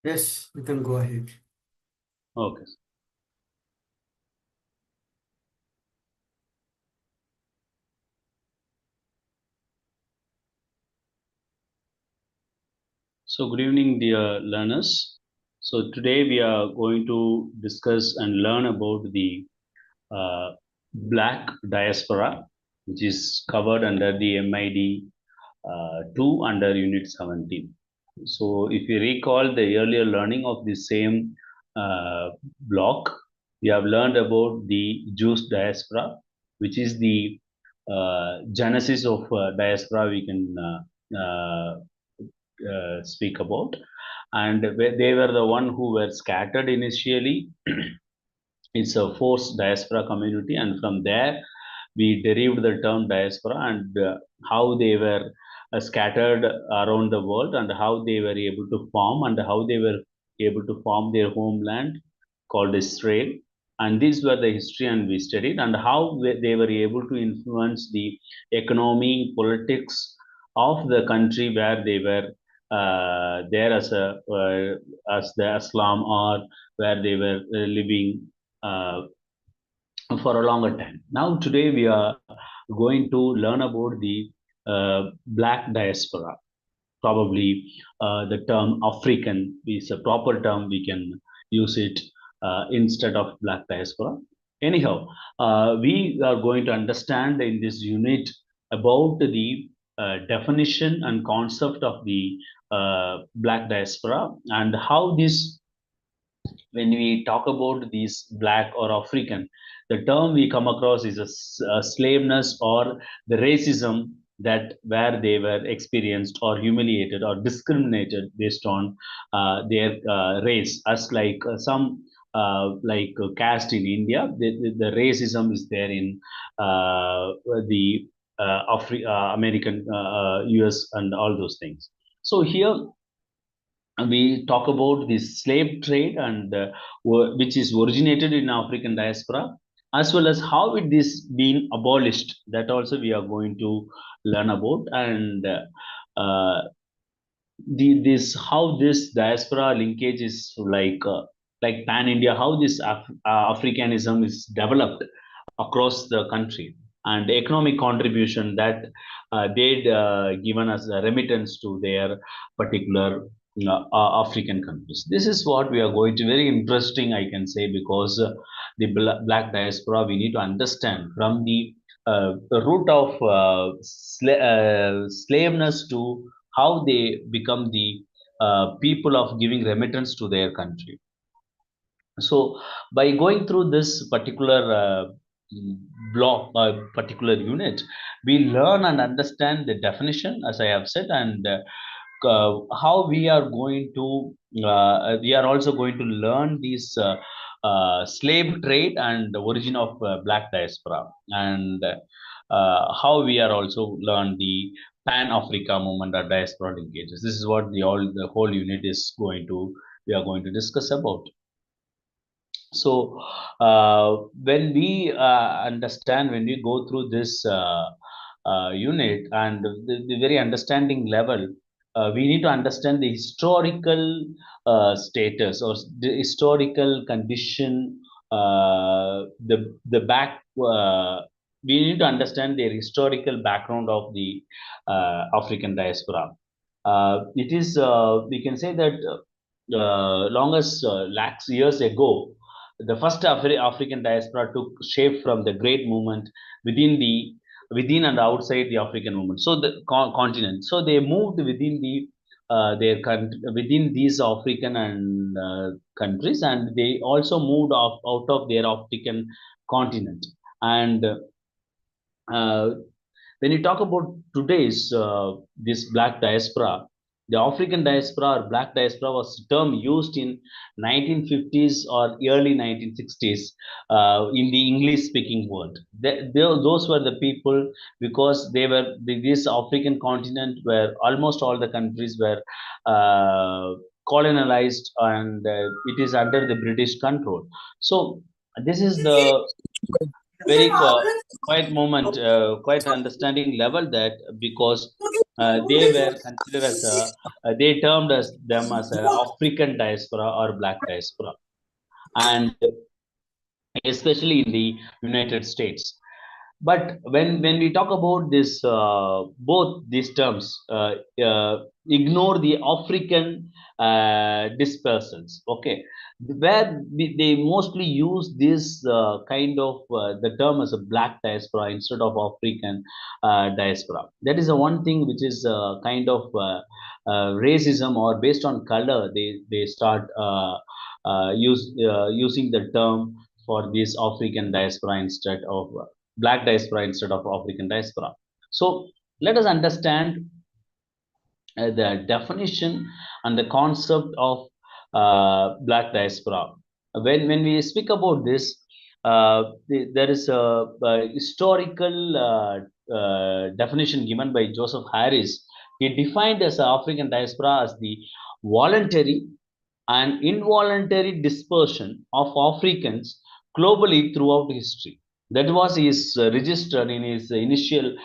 Yes, you can go ahead. Okay. So good evening, dear learners. So today we are going to discuss and learn about the Black Diaspora, which is covered under the MID 2 under Unit 17. So if you recall the earlier learning of the same block, we have learned about the Jewish diaspora, which is the genesis of diaspora we can speak about. And they were the one who were scattered initially. It's a forced diaspora community, and from there we derived the term diaspora and how they were scattered around the world and how they were able to form and how they were able to form their homeland called Israel. And these were the history and we studied and how they were able to influence the economy, politics of the country where they were there as the Islam or where they were living uh, for a longer time. Now, today we are going to learn about the Black diaspora. Probably the term African is a proper term. We can use it instead of Black diaspora. Anyhow, we are going to understand in this unit about the definition and concept of the Black diaspora and how this when we talk about these black or African, the term we come across is a slaveness or the racism that where they were experienced or humiliated or discriminated based on their race, as like some caste in India, the racism is there in the American, US, and all those things. So here we talk about the slave trade and which is originated in African diaspora, as well as how it is being abolished. That also we are going to learn about, and this how this diaspora linkage is like pan India, how this Africanism is developed across the country, and the economic contribution that they'd given as a remittance to their particular African countries. This is what we are going to very interesting, I can say, because the black diaspora we need to understand from the root of slaveness to how they become the people of giving remittance to their country. So by going through this particular block, particular unit, we learn and understand the definition, as I have said, and how we are also going to learn these slave trade and the origin of black diaspora, and how we are also learn the Pan Africa movement or diaspora linkages. This is what the whole unit is going to we are going to discuss about. So when we understand, when we go through this unit and the very understanding level, we need to understand the historical status or the historical condition, the back. We need to understand the historical background of the African diaspora. It is we can say that long as lakhs years ago, the first African diaspora took shape from the great movement within the within and outside the African movement. So the continent. So they moved within the within these African and countries, and they also moved out of their African continent. And when you talk about today's this black diaspora, the African diaspora or black diaspora was a term used in 1950s or early 1960s in the English speaking world. Those were the people because they were this African continent where almost all the countries were colonized and it is under the British control. So this is the very quiet moment, quite understanding level that because they were considered as they termed as them as a African diaspora or Black diaspora, and especially in the United States. But when we talk about this, both these terms ignore the African dispersals. Okay, where they mostly use this kind of the term as a Black diaspora instead of African diaspora. That is the one thing which is kind of racism, or based on color they start using the term for this African diaspora instead of Black diaspora instead of African diaspora. So let us understand the definition and the concept of Black diaspora. When we speak about this, there is a historical definition given by Joseph Harris. He defined as African diaspora as the voluntary and involuntary dispersion of Africans globally throughout history. That was his registered in his initial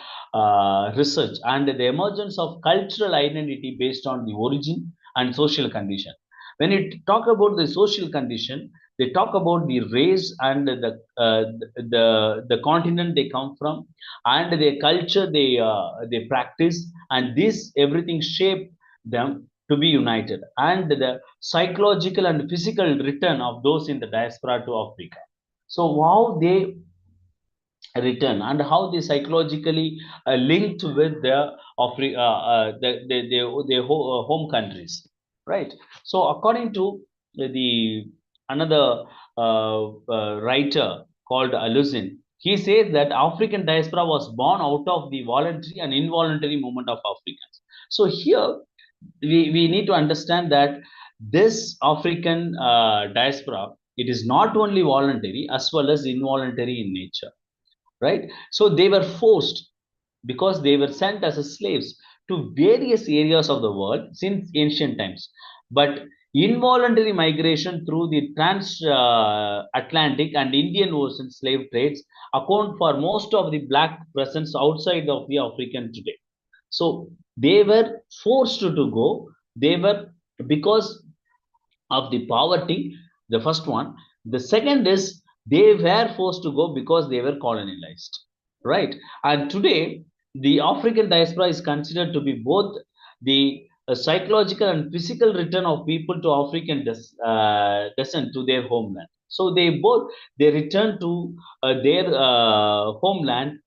research, and the emergence of cultural identity based on the origin and social condition. When you talk about the social condition, they talk about the race and the continent they come from, and the culture they practice, and this everything shape them to be united, and the psychological and physical return of those in the diaspora to Africa. So how they return and how they psychologically linked with their home countries, right? So according to the another writer called Alusin, he says that African diaspora was born out of the voluntary and involuntary movement of Africans. So here we need to understand that this African diaspora, it is not only voluntary as well as involuntary in nature, right? So they were forced, because they were sent as slaves to various areas of the world since ancient times. But involuntary migration through the trans Atlantic and Indian Ocean slave trades account for most of the black presence outside of the African today. So they were forced to go. They were, because of the poverty, the first one. The second is they were forced to go because they were colonized, right? And today the African diaspora is considered to be both the psychological and physical return of people to African descent to their homeland. So they both, they return to their homeland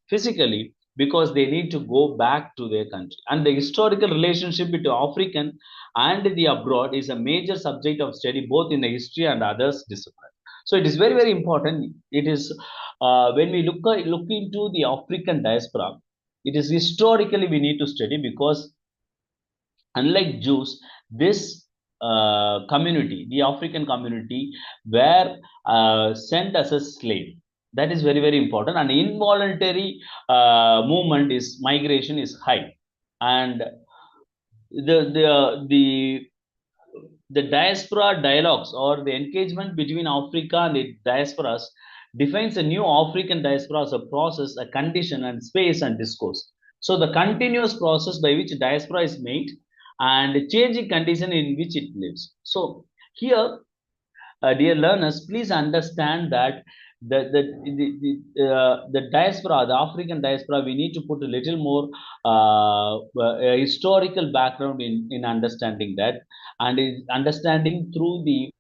physically, because they need to go back to their country. And the historical relationship between African and the abroad is a major subject of study both in the history and others disciplines. So it is very, very important. It is when we look into the African diaspora, it is historically we need to study, because unlike Jews, this community, the African community, were sent as a slave. That is very, very important. And involuntary movement is migration is high, and the the diaspora dialogues, or the engagement between Africa and the diasporas, defines a new African diaspora as a process, a condition, and space and discourse. So the continuous process by which diaspora is made and changing condition in which it lives. So here, dear learners, please understand that the diaspora, the African diaspora, we need to put a little more historical background in understanding that, and is understanding through the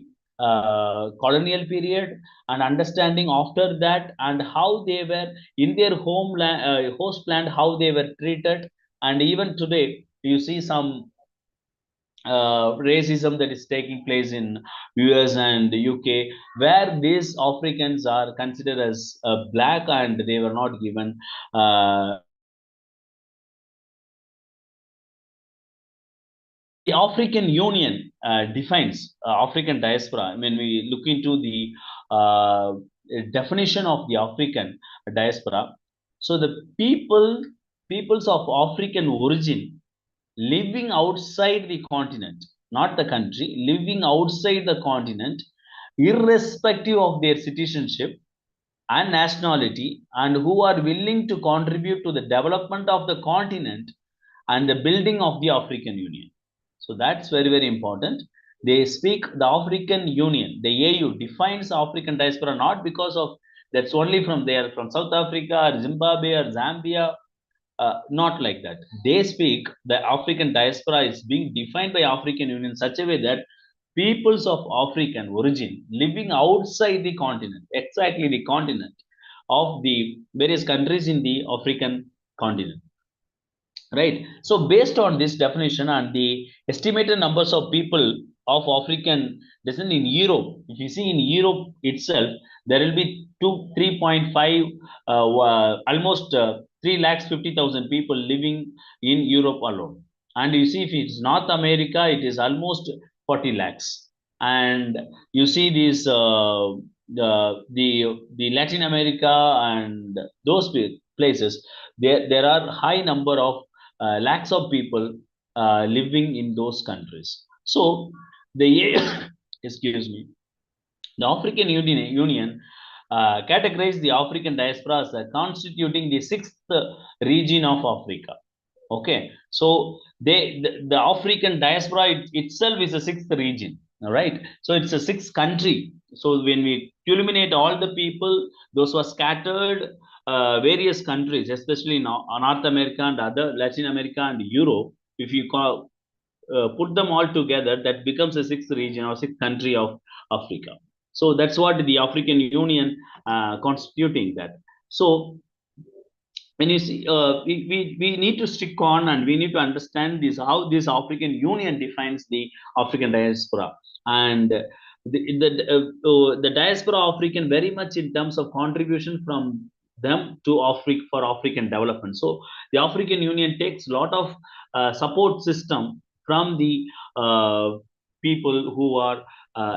colonial period, and understanding after that, and how they were in their homeland, host land, how they were treated, and even today you see some racism that is taking place in US and the UK, where these Africans are considered as black, and they were not given the African Union defines African diaspora. When we look into the definition of the African diaspora, so the peoples of African origin living outside the continent, not the country, living outside the continent, irrespective of their citizenship and nationality, and who are willing to contribute to the development of the continent and the building of the African Union. So that's very, very important. They speak the African Union, the AU defines African diaspora not because of that's only from there, from South Africa or Zimbabwe or Zambia, not like that. They speak the African diaspora is being defined by African Union in such a way that peoples of African origin living outside the continent, exactly the continent of the various countries in the African continent. Right. So based on this definition and the estimated numbers of people of African descent in Europe, if you see in Europe itself, there will be 3.5, almost 3,50,000 people living in Europe alone. And you see, if it's North America, it is almost 40 lakhs. And you see these the Latin America and those places, there are high number of lakhs of people living in those countries. So the excuse me, the African Union categorized the African diaspora as constituting the sixth region of Africa. Okay, so the African diaspora itself is a sixth region. All right, so it's a sixth country. So when we eliminate all the people, those who are scattered various countries, especially in North America and other Latin America and Europe, if you put them all together, that becomes a sixth region or sixth country of Africa. So that's what the African Union constituting that. So when you see, we need to stick on and we need to understand this how this African Union defines the African diaspora and the diaspora African very much in terms of contribution from them to Africa for African development. So the African Union takes a lot of support system from the people who are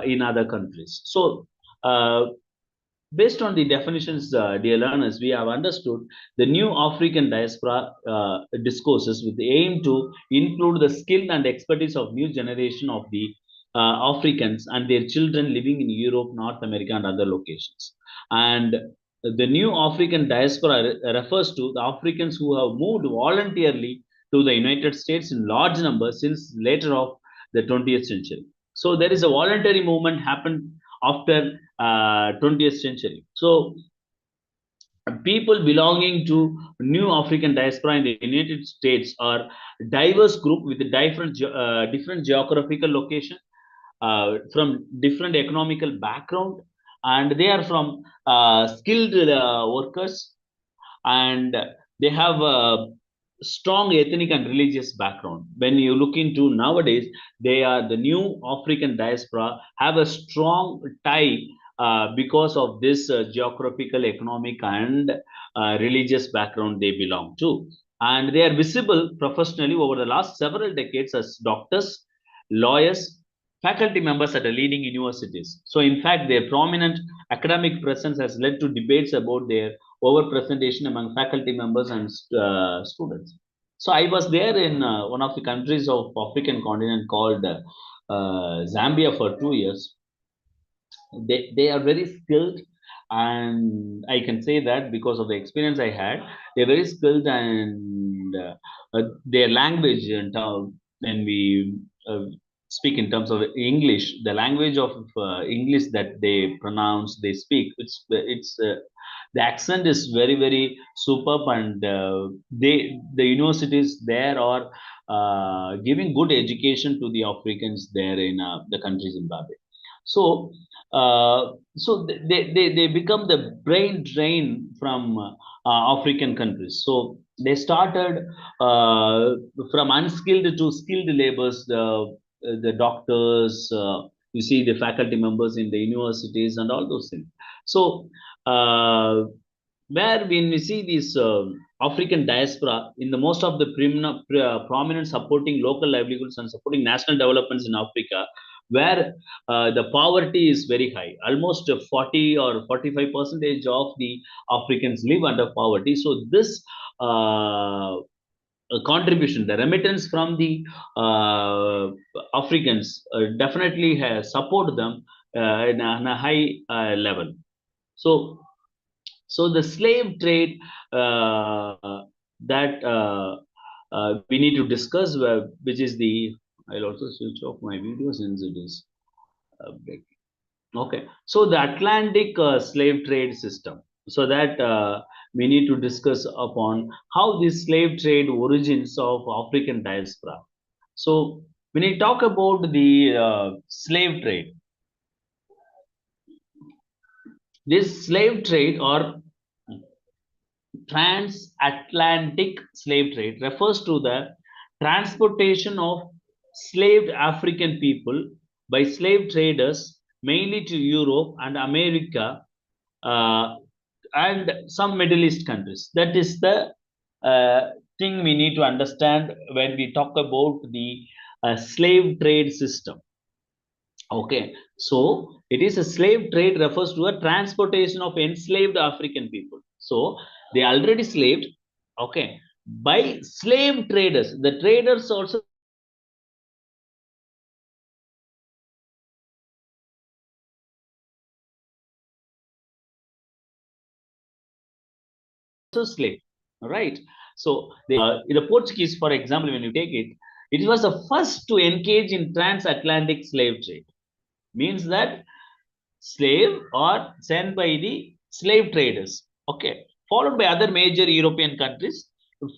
in other countries. So based on the definitions, dear learners, we have understood the new African diaspora discourses with the aim to include the skill and expertise of new generation of the Africans and their children living in Europe, North America, and other locations. And the new African diaspora refers to the Africans who have moved voluntarily to the United States in large numbers since later of the 20th century. So there is a voluntary movement happened after 20th century. So people belonging to new African diaspora in the United States are diverse group with different geographical location, from different economical background, and they are from skilled workers, and they have a strong ethnic and religious background. When you look into nowadays, they are the new African diaspora have a strong tie because of this geographical, economic, and religious background they belong to. And they are visible professionally over the last several decades as doctors, lawyers, faculty members at leading universities. So, in fact, their prominent academic presence has led to debates about their overrepresentation among faculty members and students. So I was there in one of the countries of African continent called Zambia for 2 years. They are very skilled, and I can say that because of the experience I had, they're very skilled, and their language and when we speak in terms of English, the language of English that they pronounce, they speak, it's the accent is very, very superb, and the universities there are giving good education to the Africans there in the country Zimbabwe. So they become the brain drain from African countries. So they started from unskilled to skilled labors, the doctors, you see the faculty members in the universities and all those things. So where when we see this African diaspora in the most of the prominent supporting local livelihoods and supporting national developments in Africa, where the poverty is very high, almost 40 or 45 percentage of the Africans live under poverty. So this contribution, the remittance from the Africans definitely has support them in a high level. So the slave trade that we need to discuss which is the. I'll also switch off my video since it is breaking. Okay, so the Atlantic slave trade system. So that we need to discuss upon how this slave trade origins of African diaspora. So when we talk about the slave trade, this slave trade or transatlantic slave trade refers to the transportation of slaved African people by slave traders mainly to Europe and America, uh, and some Middle East countries. That is the thing we need to understand when we talk about the slave trade system. Okay, so it is a slave trade refers to a transportation of enslaved African people. So they already slaved, okay, by slave traders. The traders also slave, right? So the Portuguese, for example, when you take it, it was the first to engage in transatlantic slave trade. Means that slave or sent by the slave traders, okay, followed by other major European countries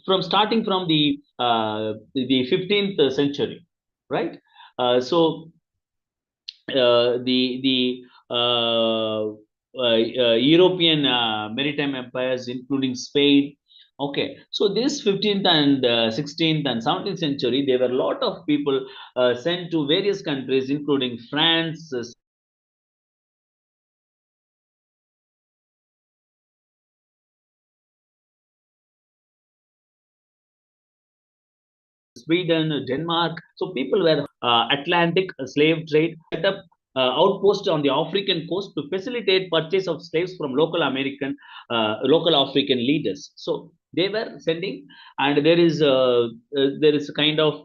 from starting from the 15th century, right? So the European maritime empires, including Spain. Okay, so this 15th and 16th and 17th century, there were a lot of people sent to various countries, including France, Sweden, Denmark. So people were Atlantic slave trade set up outposts on the African coast to facilitate purchase of slaves from local African leaders. So they were sending, and there is a kind of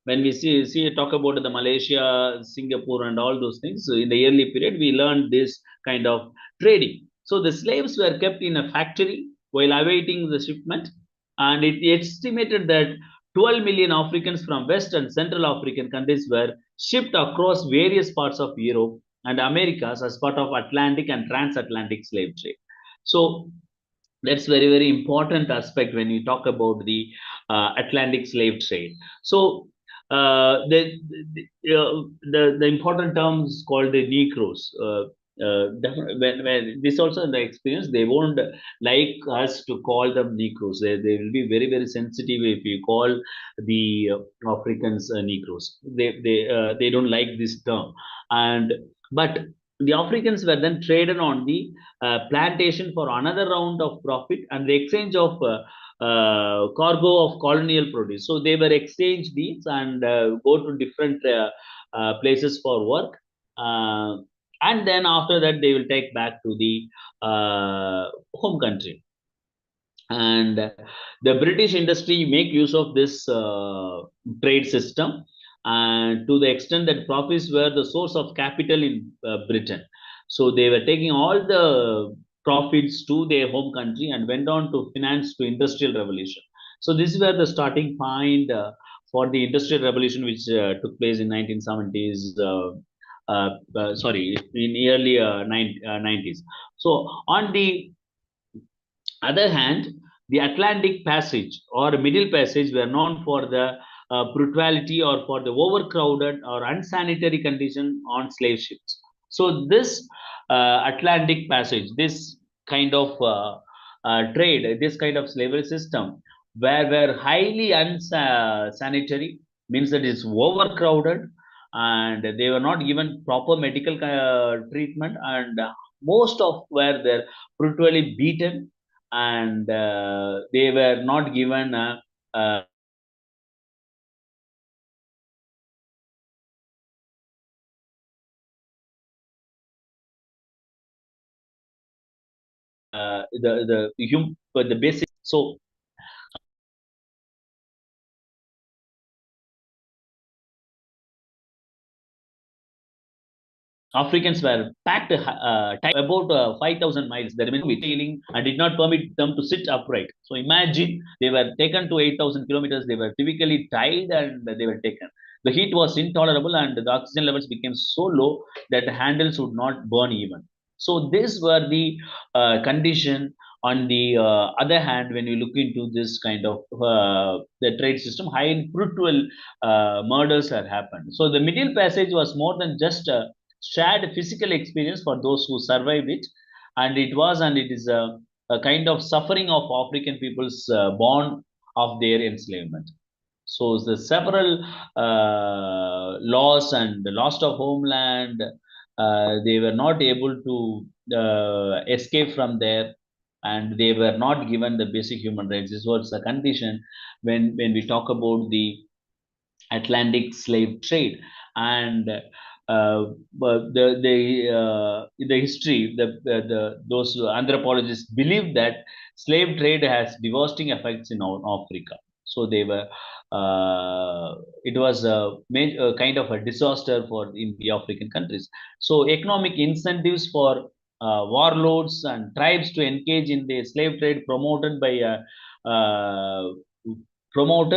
when we see talk about the Malaysia, Singapore, and all those things. So in the early period, we learned this kind of trading. So the slaves were kept in a factory while awaiting the shipment, and it estimated that 12 million Africans from West and Central African countries were shipped across various parts of Europe and Americas as part of Atlantic and transatlantic slave trade. So that's very important aspect when you talk about the Atlantic slave trade. So the important terms called the Negroes. When this also in the experience, they won't like us to call them Negroes. They will be very sensitive if you call the Africans Negroes. They don't like this term, and but the Africans were then traded on the plantation for another round of profit and the exchange of cargo of colonial produce. So they were exchange these and go to different places for work. And then after that, they will take back to the home country. And the British industry make use of this trade system, and to the extent that profits were the source of capital in Britain. So they were taking all the profits to their home country and went on to finance to industrial revolution. So this is where the starting point for the industrial revolution, which took place in 1970s. Sorry, in early 90s. So on the other hand, the Atlantic Passage or Middle Passage were known for the brutality or for the overcrowded or unsanitary condition on slave ships. So this Atlantic Passage, this kind of trade, this kind of slavery system, were highly unsanitary, means that it's overcrowded, and they were not given proper medical treatment, and most of were there brutally beaten, and they were not given the basic. So Africans were packed about 5,000 miles. The remaining sailing and did not permit them to sit upright. So imagine they were taken to 8,000 kilometers. They were typically tied and they were taken. The heat was intolerable and the oxygen levels became so low that the handles would not burn even. So these were the condition. On the other hand, when you look into this kind of the trade system, high and brutal murders have happened. So the Middle Passage was more than just shared physical experience for those who survived it, and it is a kind of suffering of African peoples born of their enslavement. So the several loss and the loss of homeland, they were not able to escape from there, and they were not given the basic human rights. This was a condition when we talk about the Atlantic slave trade. And but the history, the those anthropologists believe that slave trade has devastating effects in Africa. So they were it was a kind of a disaster for in the African countries. So economic incentives for warlords and tribes to engage in the slave trade promoted,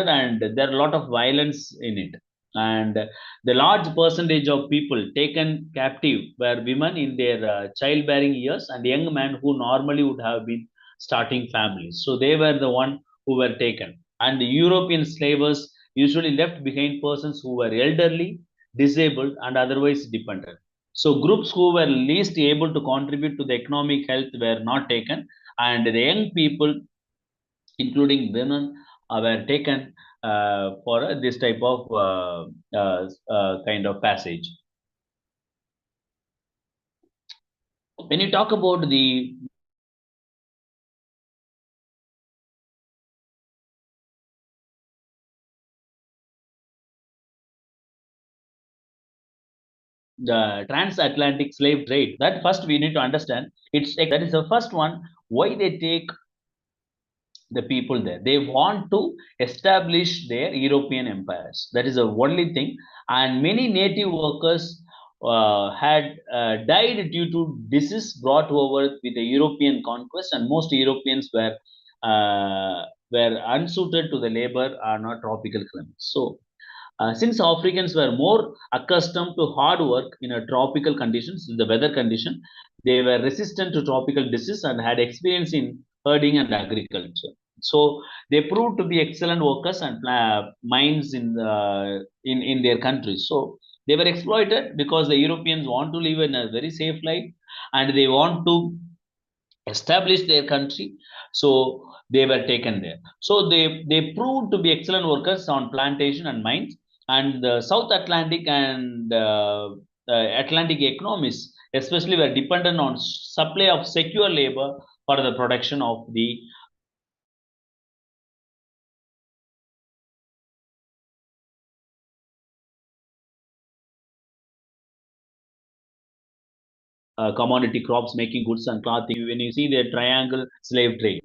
and there are a lot of violence in it. And the large percentage of people taken captive were women in their childbearing years and young men who normally would have been starting families. So they were the one who were taken. And the European slavers usually left behind persons who were elderly, disabled, and otherwise dependent. So groups who were least able to contribute to the economic health were not taken, and the young people, including women, were taken for this type of kind of passage. When you talk about the transatlantic slave trade, that first we need to understand. That is the first one. Why they take the people there? They want to establish their European empires. That is the only thing. And many native workers had died due to disease brought over with the European conquest, and most Europeans were unsuited to the labor or not tropical climates. So since Africans were more accustomed to hard work in a tropical conditions, in the weather condition, they were resistant to tropical disease and had experience in herding and agriculture. So they proved to be excellent workers and minds in their countries. So they were exploited because the Europeans want to live in a very safe life, and they want to establish their country. So they were taken there. So they proved to be excellent workers on plantation and mines. And the South Atlantic and Atlantic economies especially were dependent on supply of secure labor for the production of the commodity crops, making goods and clothing. When you see the triangle slave trade,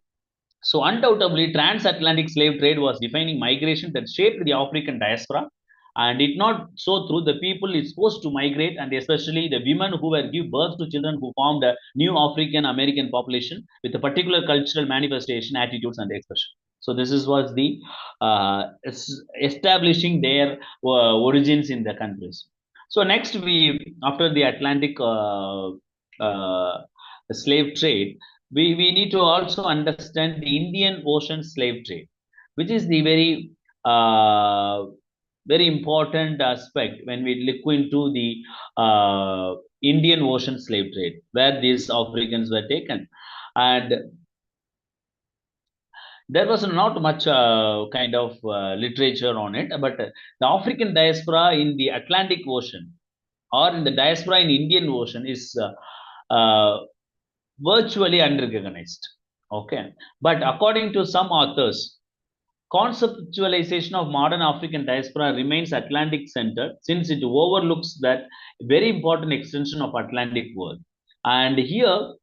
so undoubtedly, transatlantic slave trade was defining migration that shaped the African diaspora. And it not so through the people is supposed to migrate, and especially the women who were give birth to children who formed a new African American population with a particular cultural manifestation, attitudes, and expression. So this is was the establishing their origins in the countries. So next, we after the Atlantic slave trade, we need to also understand the Indian Ocean slave trade, which is the uh, very important aspect when we look into the Indian Ocean slave trade, where these Africans were taken. And there was not much kind of literature on it, but the African diaspora in the Atlantic Ocean or in the diaspora in Indian Ocean is virtually unrecognized. Okay, but according to some authors, conceptualization of modern African diaspora remains Atlantic centered since it overlooks that very important extension of Atlantic world. And here,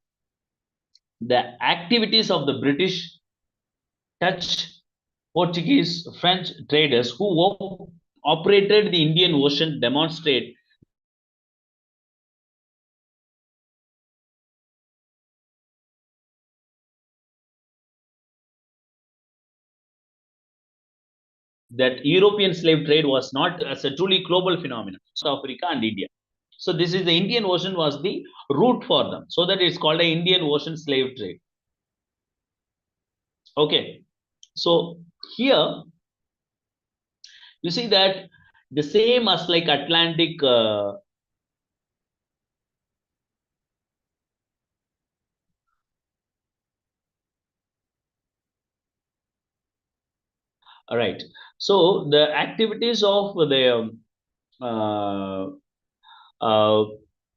the activities of the British, Dutch, Portuguese, French traders who operated the Indian Ocean demonstrate that European slave trade was not as a truly global phenomenon, South Africa and India. So this is the Indian Ocean was the route for them. So that it's called a Indian Ocean slave trade. Okay. So here you see that the same as like Atlantic all right. So the activities of uh, uh,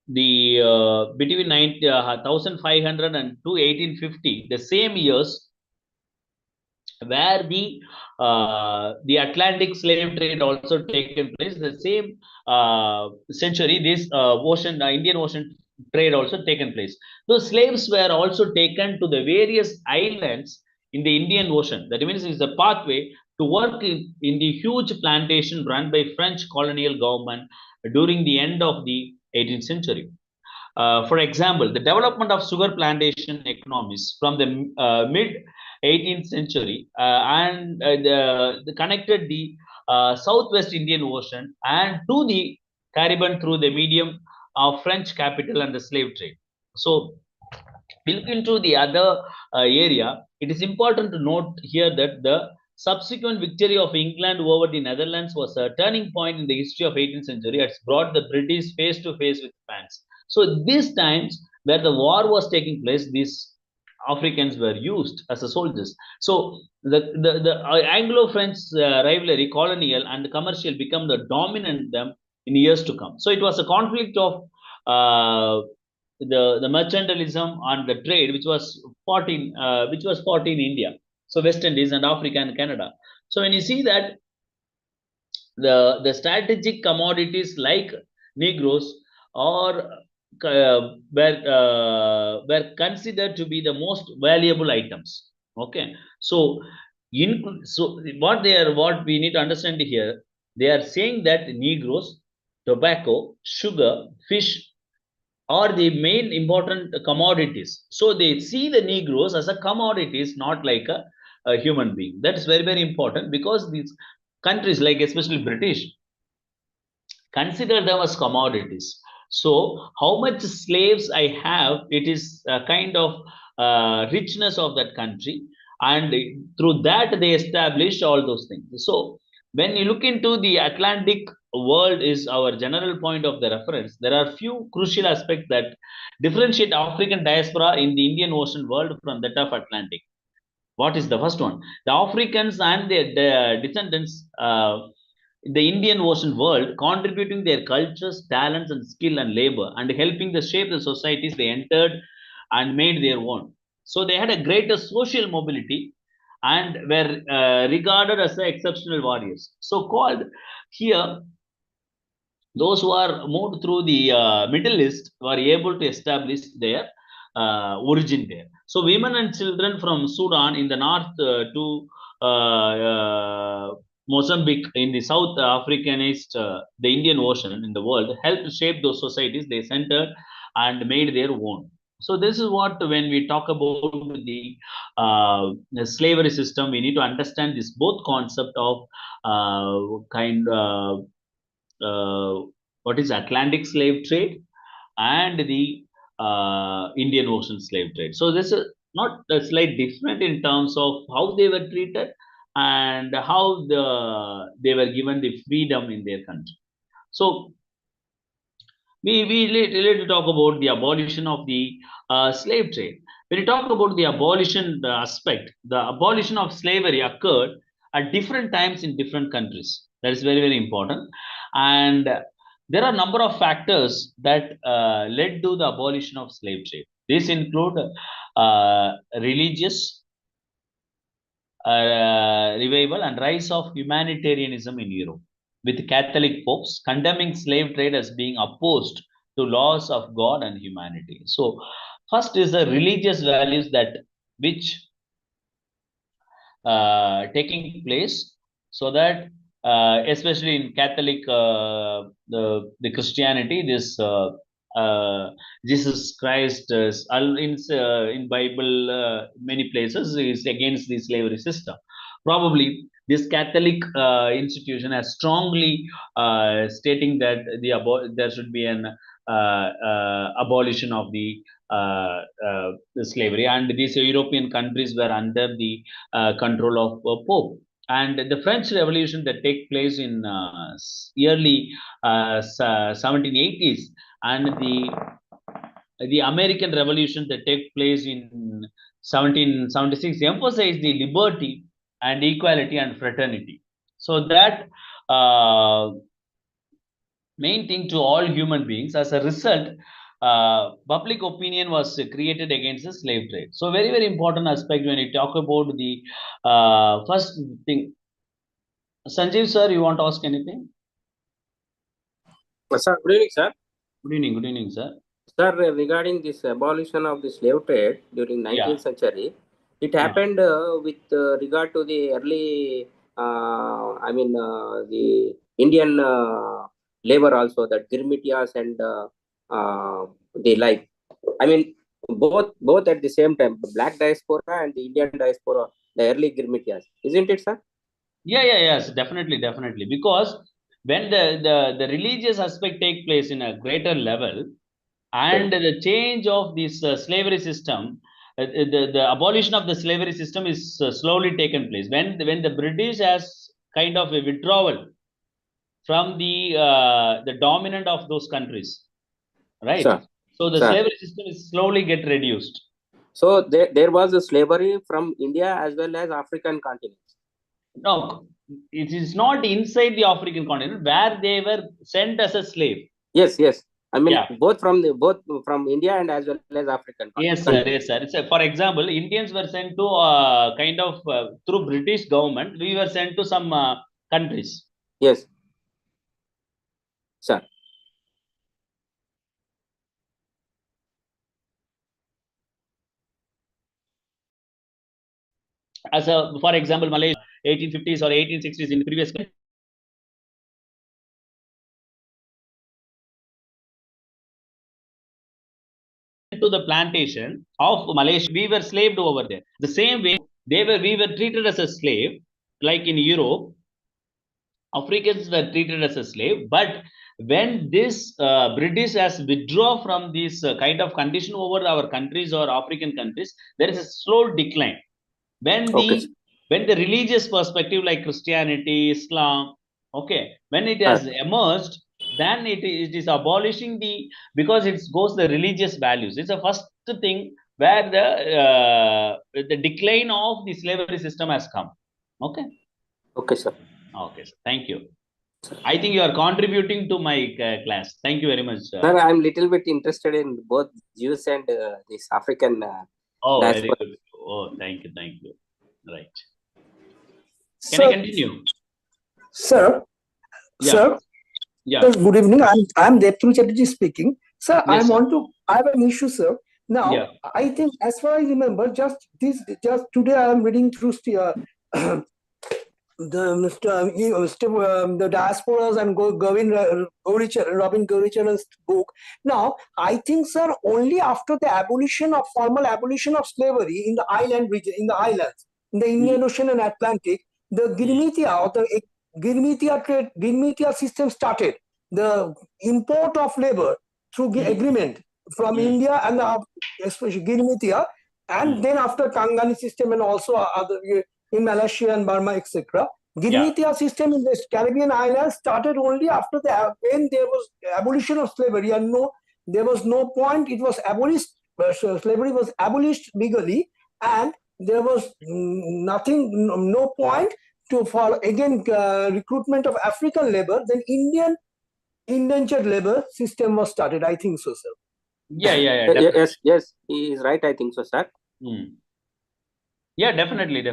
the between 1500 and to 1850, the same years where the Atlantic slave trade also taken place. The same century, this Indian Ocean trade also taken place. Those slaves were also taken to the various islands in the Indian Ocean. That means it's a pathway to work in the huge plantation run by French colonial government during the end of the 18th century. For example, the development of sugar plantation economies from the mid 18th century and connected the Southwest Indian Ocean and to the Caribbean through the medium of French capital and the slave trade. So, we look into the other area, it is important to note here that the subsequent victory of England over the Netherlands was a turning point in the history of 18th century. It's brought the British face to face with France. So these times where the war was taking place, these Africans were used as a soldiers. So the Anglo-French rivalry, colonial and commercial, become the dominant them in years to come. So it was a conflict of the mercantilism and the trade which was fought in India, so West Indies and Africa and Canada. So when you see that the strategic commodities like Negroes or were considered to be the most valuable items. Okay, so what we need to understand here, they are saying that Negroes, tobacco, sugar, fish are the main important commodities. So they see the Negroes as a commodities, not like a human being. That's very, very important because these countries, like especially British, consider them as commodities. So how much slaves I have, it is a kind of richness of that country, and through that they establish all those things. So when you look into the Atlantic world is our general point of the reference, there are few crucial aspects that differentiate African diaspora in the Indian Ocean world from that of Atlantic. What is the first one? The Africans and their descendants, the Indian Ocean world, contributing their cultures, talents, and skill and labor, and helping to shape the societies they entered and made their own. So they had a greater social mobility and were regarded as the exceptional warriors. So called here, those who are moved through the Middle East were able to establish their origin there. So women and children from Sudan in the north to Mozambique in the South Africanist, the Indian Ocean in the world, helped shape those societies they centered and made their own. So this is what when we talk about the slavery system, we need to understand this both concept of kind what is Atlantic slave trade and the Indian Ocean slave trade. So this is not a slight different in terms of how they were treated and how they were given the freedom in their country. So we need to talk about the abolition of the slave trade. When you talk about the abolition aspect, the abolition of slavery occurred at different times in different countries. That is very, very important. And there are a number of factors that led to the abolition of slave trade. These include religious revival and rise of humanitarianism in Europe, with Catholic popes condemning slave trade as being opposed to laws of God and humanity. So, first is the religious values that which taking place, so that especially in Catholic the Christianity, this Jesus Christ in Bible many places is against the slavery system. Probably this Catholic institution has strongly stating that there should be an abolition of the slavery, and these European countries were under the control of Pope. And the French Revolution that take place in early 1780s, and the American Revolution that take place in 1776 emphasize the liberty and equality and fraternity. So that main thing to all human beings. As a result, public opinion was created against the slave trade. So very, very important aspect when you talk about the first thing. Sanjeev sir, you want to ask anything? Sir, good evening, sir. Good evening, sir. Sir, regarding this abolition of the slave trade during 19th century, it happened with regard to the early, the Indian labor also, that Girmitias and the like. I mean, both at the same time, the Black Diaspora and the Indian Diaspora, the early Girmitias. Isn't it, sir? Yes, definitely. Because when the religious aspect take place in a greater level, and the change of this slavery system, the abolition of the slavery system is slowly taken place. When the British has kind of a withdrawal from the dominant of those countries, right? Sir. So the slavery system is slowly get reduced. So there was a slavery from India as well as African continent. No, it is not inside the African continent where they were sent as a slave. Yes. I mean, both from India and as well as African continent. Yes, sir. For example, Indians were sent to kind of through British government. We were sent to some countries. Yes, sir. As for example, Malaysia, 1850s or 1860s in previous to the plantation of Malaysia, we were slaved over there. The same way we were treated as a slave, like in Europe. Africans were treated as a slave, but when this British has withdraw from this kind of condition over our countries or African countries, there is a slow decline. When the religious perspective like Christianity, Islam, when it has emerged, then it is abolishing because it goes the religious values. It's the first thing where the decline of the slavery system has come. Okay, sir. Okay, sir. Thank you. I think you are contributing to my class. Thank you very much, sir. Sir, I'm little bit interested in both Jews and this African. Very good. Oh, thank you. Right. Can I continue? Sir. Yeah. Sir. Yeah. Sir, good evening. I'm Deptu Chatterjee speaking. Sir, yes, I have an issue, sir. Now, I think as far as I remember, just today I am reading through the Diasporas and Robin Goricharan's book. Now, I think, sir, only after the formal abolition of slavery in the island region, in the Indian Ocean and Atlantic, the Girmitia or the Girmitia system started. The import of labor through agreement from India and especially Girmitia, and then after Kangani system and also other in Malaysia and Burma, etc. Girmitia system in the Caribbean islands started only after when there was abolition of slavery, and there was no point. It was abolished. Slavery was abolished legally, and there was no point for again recruitment of African labor. Then Indian indentured labor system was started. I think so, sir. Yes, he is right. I think so, sir. Yeah, definitely.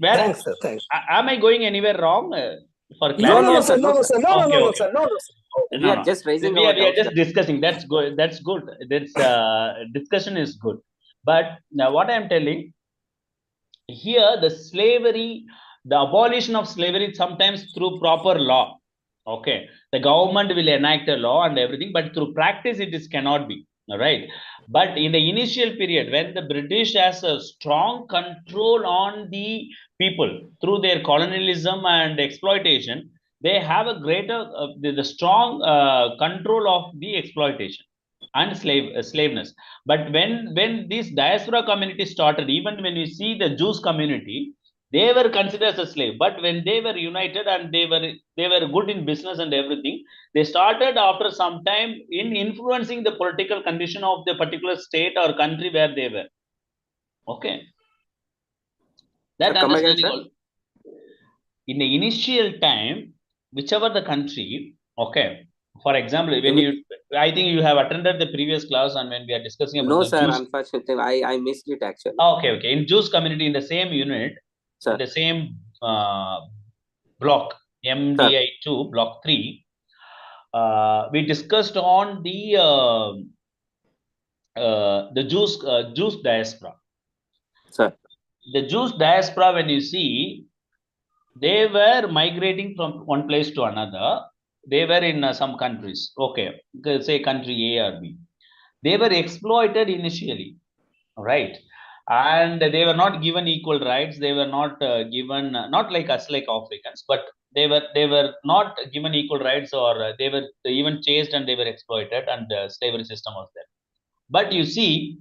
Thanks, sir. Thanks. Am I going anywhere wrong for class? No, sir. We are just raising. We are just discussing. That's good. This discussion is good. But now, what I am telling here, the abolition of slavery sometimes through proper law. Okay, the government will enact a law and everything, but through practice, cannot be. Right. But in the initial period, when the British has a strong control on the people through their colonialism and exploitation, they have a greater, the strong control of the exploitation and slaveness. But when this diaspora community started, even when you see the Jews community, they were considered as a slave. But when they were united and they were good in business and everything, they started after some time in influencing the political condition of the particular state or country where they were. Okay, Sir, that come again, understanding sir. all in the initial time, whichever the country. Okay, for example, when you, I think you have attended the previous class, and when we are discussing about No, the sir. Jews. Unfortunately, I missed it actually. Okay, in Jews community in the same unit, in Sir, the same block sir, MDI2 block 3, we discussed on the Jews diaspora. sir. The Jews diaspora, when you see, they were migrating from one place to another. They were in some countries. Okay, say country A or B. They were exploited initially, right? And they were not given equal rights. They were not given, not like us, like Africans, but they were not given equal rights, or they were even chased and they were exploited, and the slavery system was there. But you see,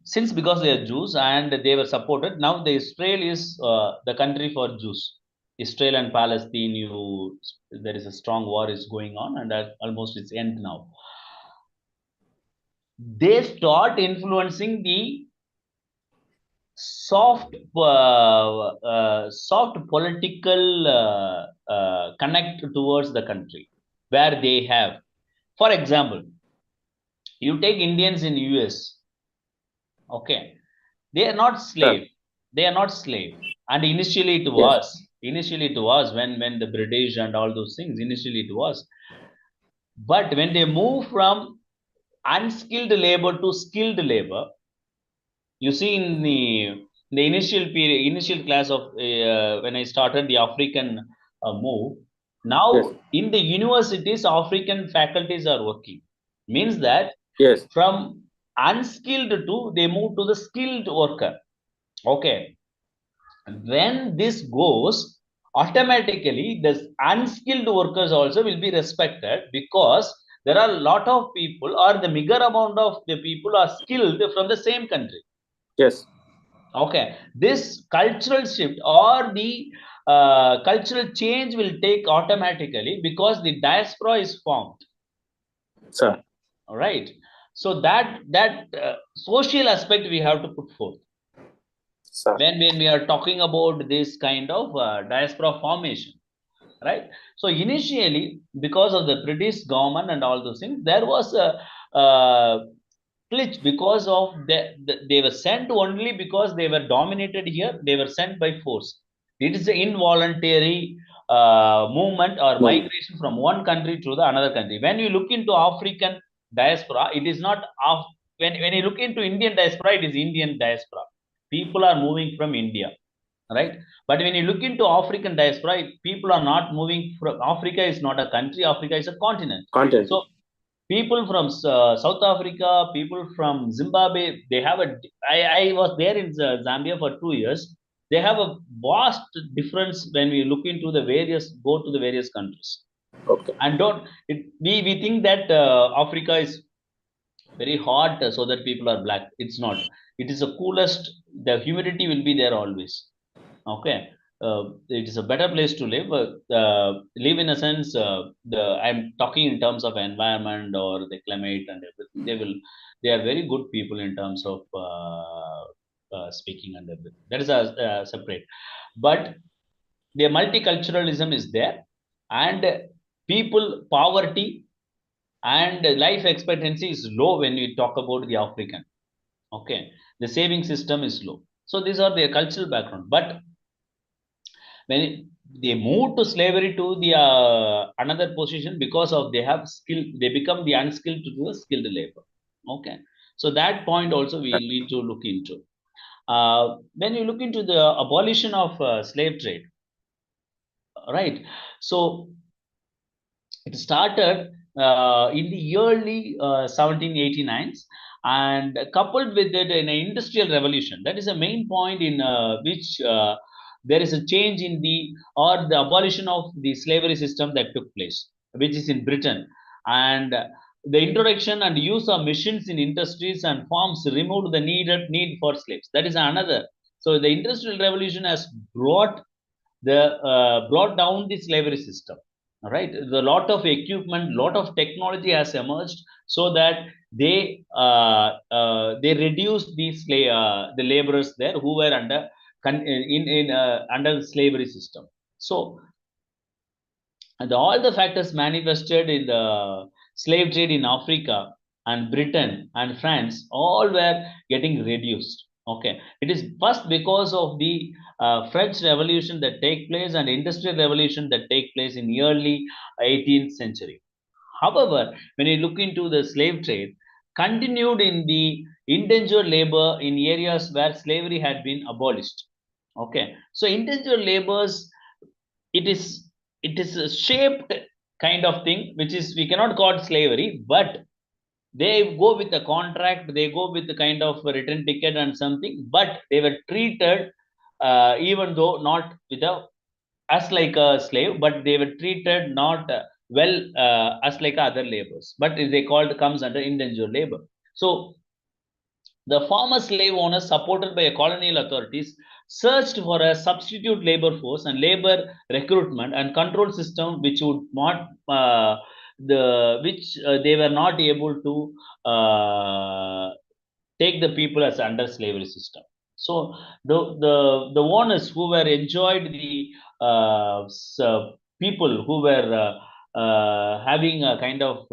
since because they are Jews and they were supported, now the Israel is the country for Jews. Israel and Palestine, there is a strong war is going on, and that almost its end now. They start influencing the soft political connect towards the country where they have. For example, you take Indians in US. Okay, they are not Sir. slave. They are not slave. And initially it Yes. was. Initially it was when the British and all those things. Initially it was. But when they move from unskilled labor to skilled labor, you see in the initial period, initial class of when I started the African move. Yes. Now in the universities, African faculties are working. Means that Yes. from unskilled to they move to the skilled worker. Okay, when this goes, automatically the unskilled workers also will be respected, because there are a lot of people, or the bigger amount of the people are skilled from the same country. Yes. Okay, this cultural shift or the cultural change will take automatically because the diaspora is formed. Sir. All right, so that social aspect we have to put forth Sir. when we are talking about this kind of diaspora formation, right? So initially, because of the British government and all those things, there was a glitch, because of they were sent only because they were dominated here. They were sent by force. It is an involuntary movement or migration from one country to the another country. When you look into African diaspora, it is not when you look into Indian diaspora, it is Indian diaspora. People are moving from India, right? But when you look into African diaspora, people are not moving from Africa. Is not a country. Africa is a continent. Content. So people from South Africa, people from Zimbabwe, they have I was there in Zambia for 2 years. They have a vast difference when we look into the go to the various countries. Okay. And we think that Africa is very hot, so that people are black. It's not. It is the coolest. The humidity will be there always. Okay, it is a better place to live. Live in a sense, I'm talking in terms of environment or the climate and everything. They are very good people in terms of speaking and everything. That is a separate. But the multiculturalism is there, and people poverty and life expectancy is low when we talk about the African. Okay, the saving system is low. So these are their cultural background. But when they move to slavery to the another position, because of they have skill, they become the unskilled to do a skilled labor. Okay, so that point also we need to look into. When you look into the abolition of slave trade, right? So it started in the early 1789s, and coupled with it in an industrial revolution. That is a main point in which there is a change in the abolition of the slavery system that took place, which is in Britain, and the introduction and use of machines in industries and farms removed the need for slaves. That is another. So the industrial revolution has brought down the slavery system. All right, a lot of equipment, lot of technology has emerged, so that they reduced the laborers there who were under the slavery system. So all the factors manifested in the slave trade in Africa and Britain and France all were getting reduced. Okay, it is first because of the French Revolution that take place and Industrial Revolution that take place in the early 18th century. However, when you look into the slave trade, continued in the indentured labor in areas where slavery had been abolished. Okay, so indentured labors, it is a shaped kind of thing, which is, we cannot call it slavery, but they go with a contract, they go with the kind of return ticket and something, but they were treated even though not with a as like a slave, but they were treated not well as like other laborers, but they called comes under indentured labor. So the former slave owners, supported by colonial authorities, searched for a substitute labor force and labor recruitment and control system which would not they were not able to take the people as under slavery system. So the owners who were enjoyed the people who were having a kind of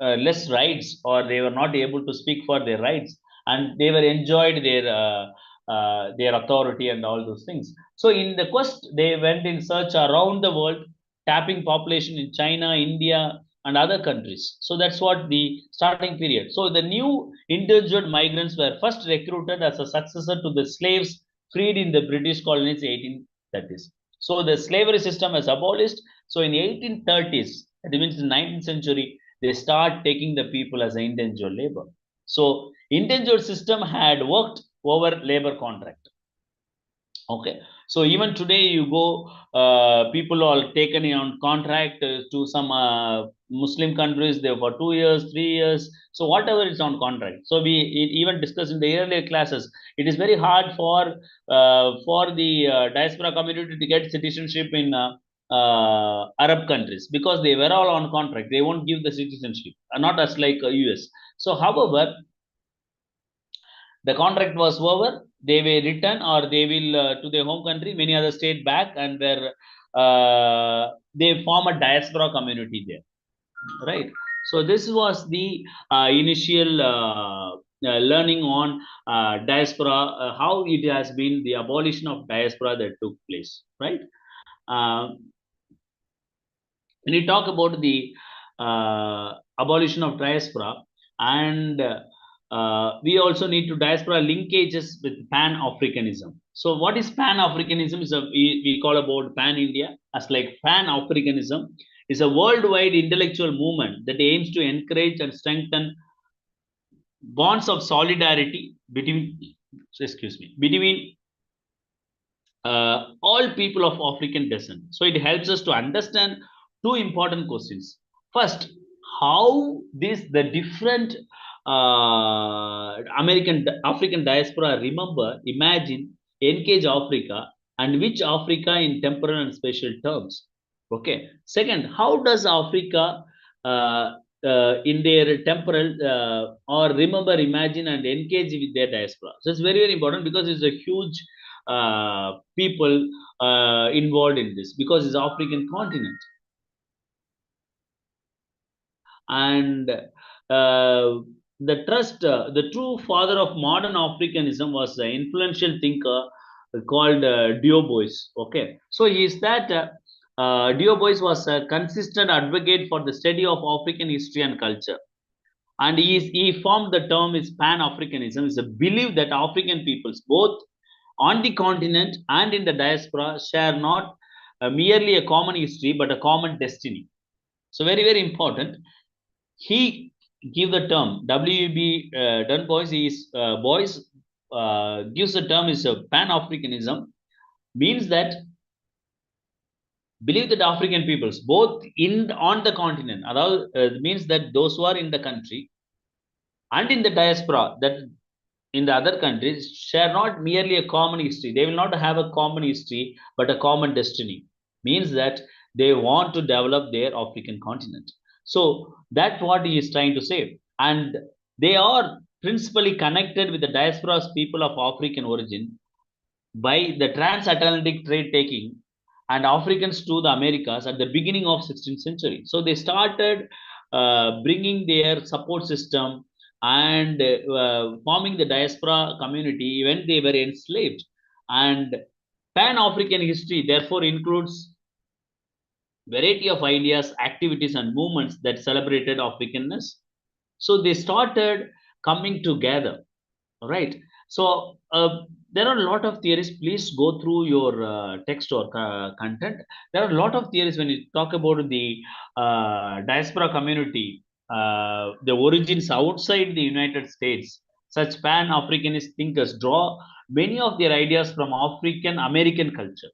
less rights, or they were not able to speak for their rights, and they were enjoyed their authority and all those things. So in the quest, they went in search around the world, tapping population in China, India, and other countries. So that's what the starting period. So the new indentured migrants were first recruited as a successor to the slaves freed in the British colonies 1830s. So the slavery system was abolished. So in 1830s, that means in 19th century, they start taking the people as an indentured labor. So indentured system had worked over labor contract. Okay, so even today you go, people are taken on contract to some Muslim countries, they for 2 years, 3 years. So whatever is on contract. So we even discussed in the earlier classes, it is very hard for the diaspora community to get citizenship in Arab countries, because they were all on contract. They won't give the citizenship, not as like US. So however, the contract was over, they will return, or they will to their home country. Many others stayed back and were they form a diaspora community there, right? So this was the initial learning on diaspora, how it has been the abolition of diaspora that took place, right? uh, when you talk about the abolition of diaspora, and we also need to diaspora linkages with pan-Africanism. So what is pan-Africanism? Is we call about pan-India as like pan-Africanism is a worldwide intellectual movement that aims to encourage and strengthen bonds of solidarity between all people of African descent. So it helps us to understand two important questions. First, how the different African diaspora remember, imagine, engage Africa, and which Africa in temporal and spatial terms. Okay. Second, how does Africa in their temporal or remember, imagine, and engage with their diaspora? So it's very, very important, because it's a huge people involved in this, because it's African continent. And the true father of modern Africanism was an influential thinker called Diasporas. Okay, so he is that Diasporas was a consistent advocate for the study of African history and culture, and he formed the term is Pan-Africanism. Is a belief that African peoples, both on the continent and in the diaspora, share not merely a common history but a common destiny. So very, very important. He give the term W.E.B. Du Bois is gives the term is a Pan-Africanism, means that believe that African peoples both in on the continent, means that those who are in the country and in the diaspora, that in the other countries, share not merely a common history. They will not have a common history, but a common destiny. Means that they want to develop their African continent. So that's what he is trying to say. And they are principally connected with the diaspora's people of African origin by the transatlantic trade taking and Africans to the Americas at the beginning of 16th century. So they started bringing their support system and forming the diaspora community when they were enslaved. And Pan-African history therefore includes variety of ideas, activities, and movements that celebrated Africanness. So they started coming together, right? So there are a lot of theories. Please go through your text or content. There are a lot of theories when you talk about the diaspora community, the origins outside the United States. Such Pan-Africanist thinkers draw many of their ideas from African American culture.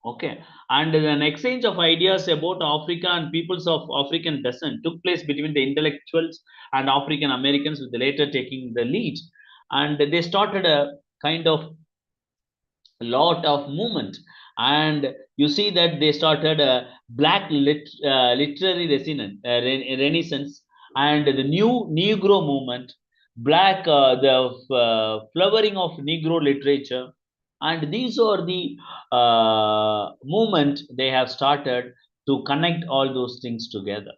Okay, and an exchange of ideas about Africa and peoples of African descent took place between the intellectuals and African Americans, with the latter taking the lead. And they started a kind of lot of movement. And you see that they started a literary renaissance and the new Negro movement, the flowering of Negro literature. And these are the movement they have started to connect all those things together.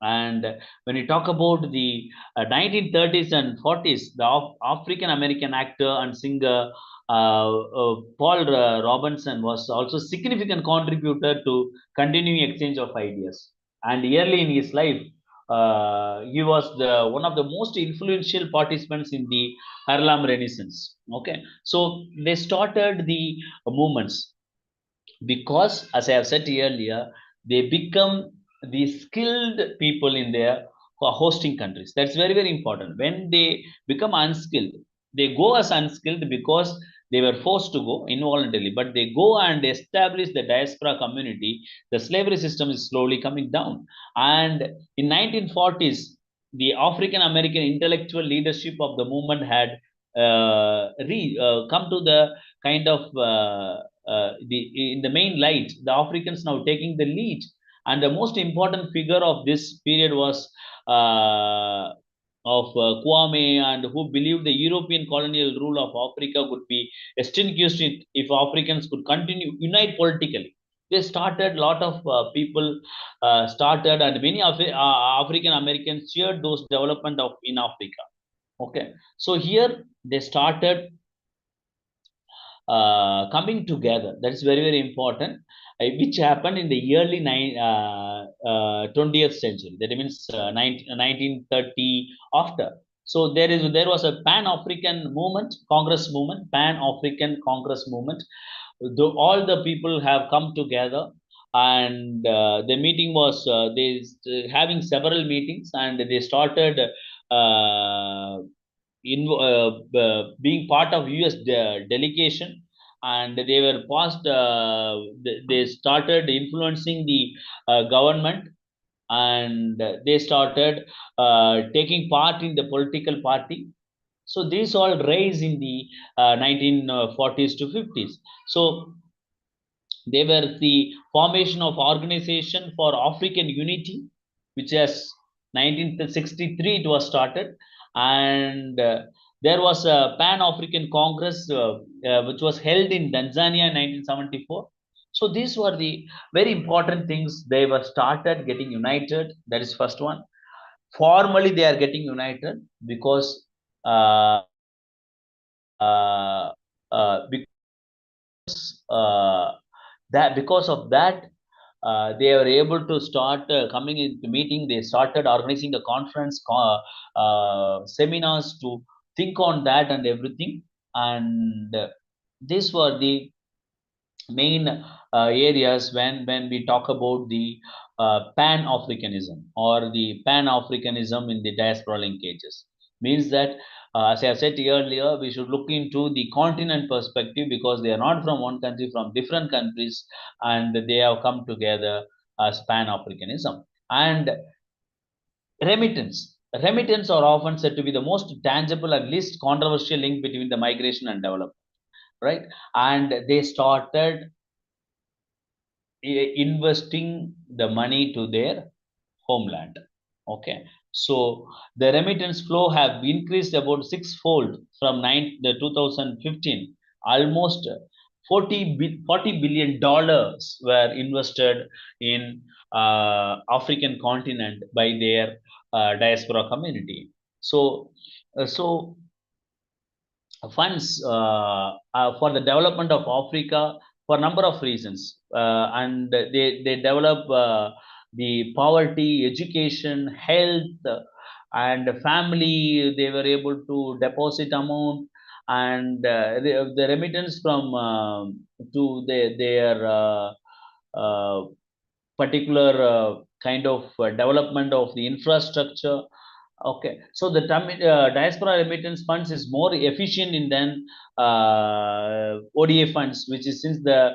And when you talk about the 1930s and 40s, the African American actor and singer Paul Robinson was also a significant contributor to continuing exchange of ideas. And early in his life, he was one of the most influential participants in the Harlem Renaissance. Okay, so they started the movements because, as I have said earlier, they become the skilled people in their hosting countries. That's very, very important. When they become unskilled, they go as unskilled because they were forced to go involuntarily, but they go and establish the diaspora community. The slavery system is slowly coming down. And in 1940s, the African American intellectual leadership of the movement had come to the kind of in the main light, the Africans now taking the lead. And the most important figure of this period was Kwame, and who believed the European colonial rule of Africa would be extinguished if Africans could continue unite politically. They started, a lot of people started, and many African Americans cheered those development of in Africa. Okay, so here they started coming together. That's very, very important, which happened in the early 20th century. That means 1930 after. So there was a Pan-African movement, Congress movement, Pan-African Congress movement. All the people have come together, and the meeting was they having several meetings, and they started being part of US delegation, and they were passed they started influencing the government, and they started taking part in the political party. So these all raised in the 1940s to 50s. So they were the formation of Organization for African Unity, which has 1963 it was started. And there was a Pan-African Congress which was held in Tanzania in 1974. So these were the very important things. They were started getting united. That is first one. Formally, they are getting united because because of that, they were able to start coming into meeting. They started organizing the conference, seminars to think on that and everything. And these were the main areas when we talk about the Pan-Africanism or the Pan-Africanism in the diaspora linkages. Means that, as I said earlier, we should look into the continent perspective because they are not from one country, from different countries, and they have come together as Pan-Africanism. And remittance. Remittance are often said to be the most tangible and least controversial link between the migration and development, right? And they started investing the money to their homeland. Okay, so the remittance flow have increased about sixfold from 2015. Almost 40 billion dollars were invested in African continent by their diaspora community. So funds for the development of Africa for a number of reasons, and they develop the poverty, education, health, and family. They were able to deposit amount, and the remittance from to their particular kind of development of the infrastructure. Okay, so the diaspora remittance funds is more efficient in than ODA funds, which is since the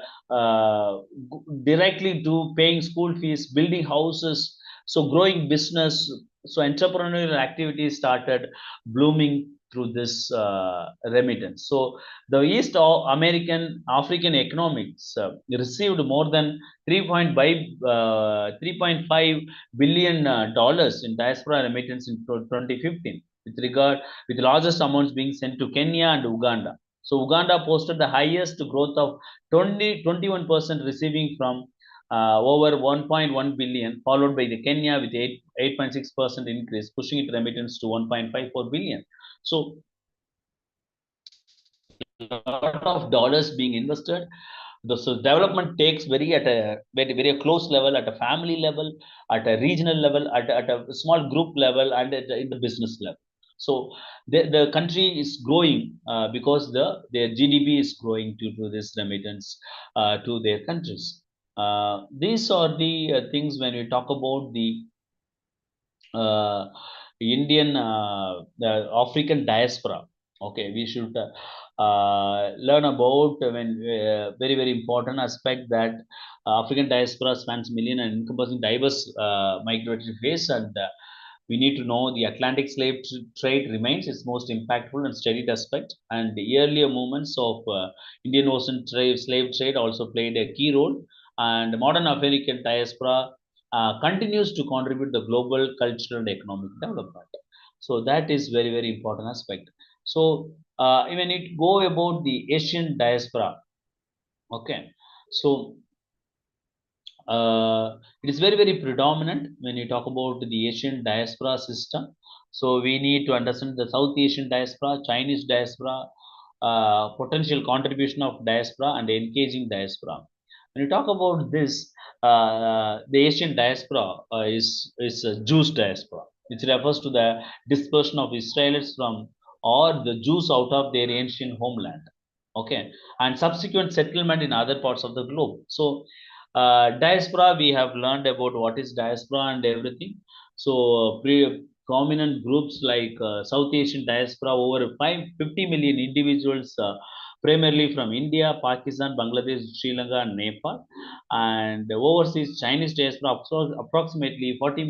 directly to paying school fees, building houses, so growing business, so entrepreneurial activities started blooming through this remittance. So the East American African economics received more than 3.5 billion dollars in diaspora remittance in 2015, with largest amounts being sent to Kenya and Uganda. So Uganda posted the highest growth of 21% receiving from over 1.1 billion, followed by the Kenya with 8.6% increase, pushing its remittance to 1.54 billion. So a lot of dollars being invested. So development takes at a very close level, at a family level, at a regional level, at a small group level, and in the business level. So the country is growing because their GDP is growing due to this remittance to their countries. These are the things when we talk about the Indian, the African diaspora. Okay, we should learn about very important aspect that African diaspora spans million and encompassing diverse migratory phase, and we need to know the Atlantic slave trade remains its most impactful and steady aspect, and the earlier movements of Indian Ocean slave trade also played a key role, and modern African diaspora continues to contribute the global cultural and economic development. So that is very important aspect. So when it go about the Asian diaspora, okay, so it is very predominant when you talk about the Asian diaspora system. So we need to understand the South Asian diaspora, Chinese diaspora, potential contribution of diaspora, and engaging diaspora. When you talk about this, the Asian diaspora is a Jews diaspora, which refers to the dispersion of Israelis from or the Jews out of their ancient homeland. Okay, and subsequent settlement in other parts of the globe. So diaspora, we have learned about what is diaspora and everything. So prominent groups like South Asian diaspora, over 50 million individuals, primarily from India, Pakistan, Bangladesh, Sri Lanka, and Nepal, and overseas Chinese diaspora, approximately 40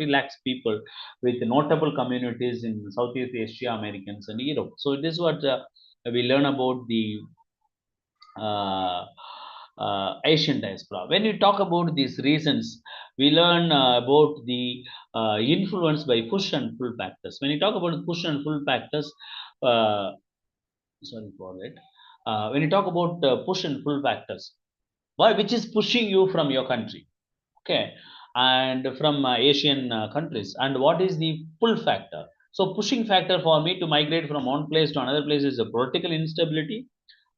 lakhs people, with notable communities in Southeast Asia, Americans, and Europe. So this is what we learn about the Asian diaspora. When we talk about these reasons, we learn about the influence by push and pull factors. When you talk about push and pull factors, sorry for it. When you talk about push and pull factors, which is pushing you from your country, okay, and from Asian countries, and what is the pull factor? So pushing factor for me to migrate from one place to another place is a political instability,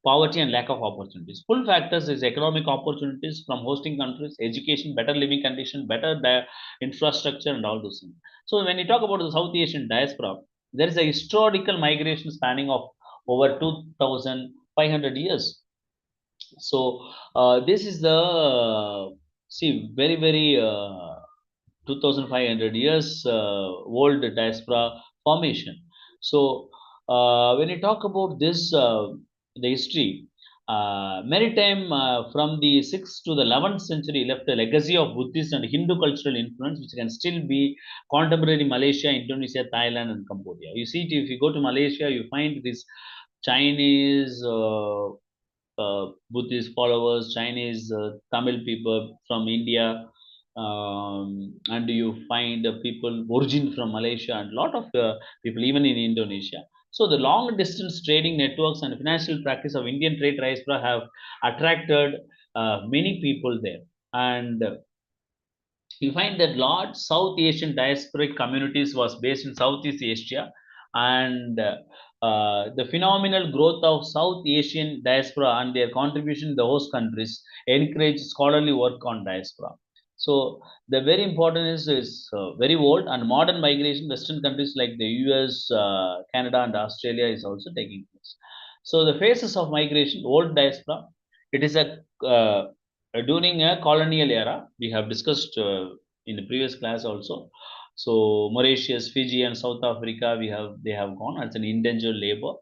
poverty, and lack of opportunities. Pull factors is economic opportunities from hosting countries, education, better living condition, better infrastructure, and all those things. So when you talk about the South Asian diaspora, there is a historical migration spanning of over 2,500 years. So this is the See, very, very 2500 years old diaspora formation. So, when you talk about this, the history, maritime from the 6th to the 11th century left a legacy of Buddhist and Hindu cultural influence, which can still be contemporary Malaysia, Indonesia, Thailand, and Cambodia. You see, if you go to Malaysia, you find this Chinese Buddhist followers, Chinese, Tamil people from India, and you find people origin from Malaysia and a lot of people even in Indonesia. So the long distance trading networks and financial practice of Indian trade diaspora have attracted many people there. And you find that large South Asian diasporic communities was based in Southeast Asia, and the phenomenal growth of South Asian diaspora and their contribution in the host countries encourage scholarly work on diaspora. So the very important is very old and modern migration. Western countries like the US, Canada, and Australia is also taking place. So the phases of migration, old diaspora, it is a during a colonial era. We have discussed in the previous class also. So Mauritius, Fiji, and South Africa, they have gone as an indentured labor.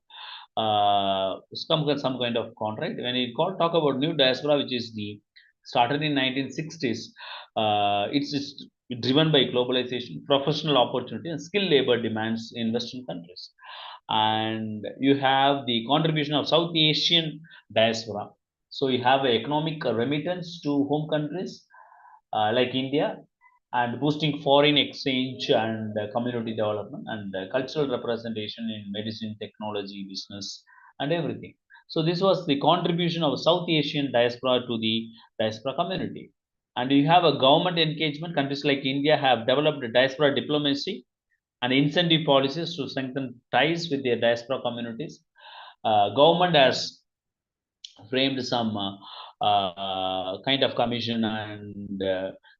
Some kind of contract. When you talk about new diaspora, which is the started in 1960s, it's driven by globalization, professional opportunity, and skilled labor demands in Western countries. And you have the contribution of South Asian diaspora. So you have economic remittance to home countries like India, and boosting foreign exchange and community development and cultural representation in medicine, technology, business, and everything. So this was the contribution of South Asian diaspora to the diaspora community. And you have a government engagement. Countries like India have developed a diaspora diplomacy and incentive policies to strengthen ties with their diaspora communities. Government has framed some kind of commission and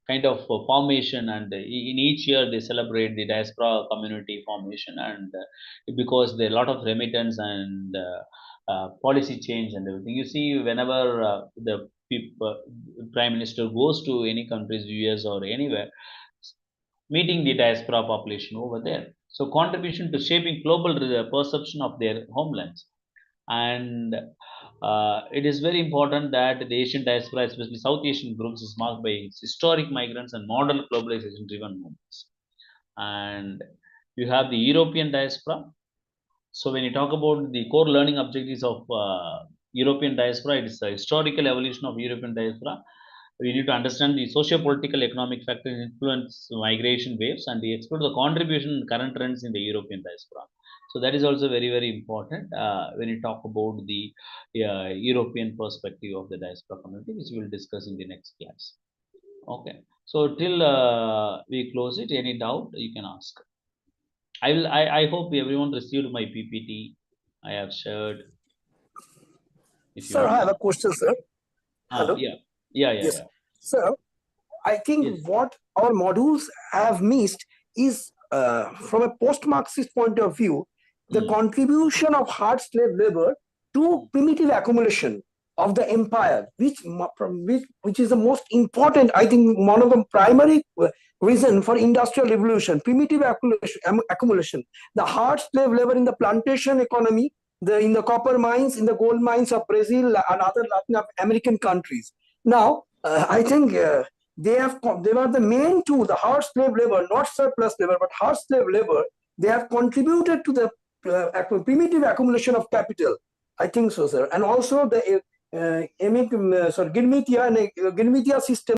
kind of formation, and in each year they celebrate the diaspora community formation, and because there are a lot of remittance and policy change and everything. You see, whenever the prime minister goes to any countries, US or anywhere, meeting the diaspora population over there. So contribution to shaping global perception of their homelands. And it is very important that the Asian diaspora, especially South Asian groups, is marked by its historic migrants and modern globalization driven movements. And you have the European diaspora. So when you talk about the core learning objectives of European diaspora, it is the historical evolution of European diaspora. We need to understand the socio-political economic factors influence migration waves, and we explore the contribution and current trends in the European diaspora. So that is also very, very important when you talk about the European perspective of the diaspora community, which we will discuss in the next class. Okay. So till we close it, any doubt you can ask. I hope everyone received my PPT. I have shared. Sir, I have a question, sir. Hello? Yeah. Yes. Sir, I think Yes. what our modules have missed is, from a post-Marxist point of view, the contribution of hard slave labor to primitive accumulation of the empire, which is the most important, I think, one of the primary reason for industrial revolution, primitive accumulation. The hard slave labor in the plantation economy, in the copper mines, in the gold mines of Brazil and other Latin American countries. Now, I think they were the main two, the hard slave labor, not surplus labor, but hard slave labor. They have contributed to the primitive accumulation of capital. I think so, sir. And also the Gilmitia system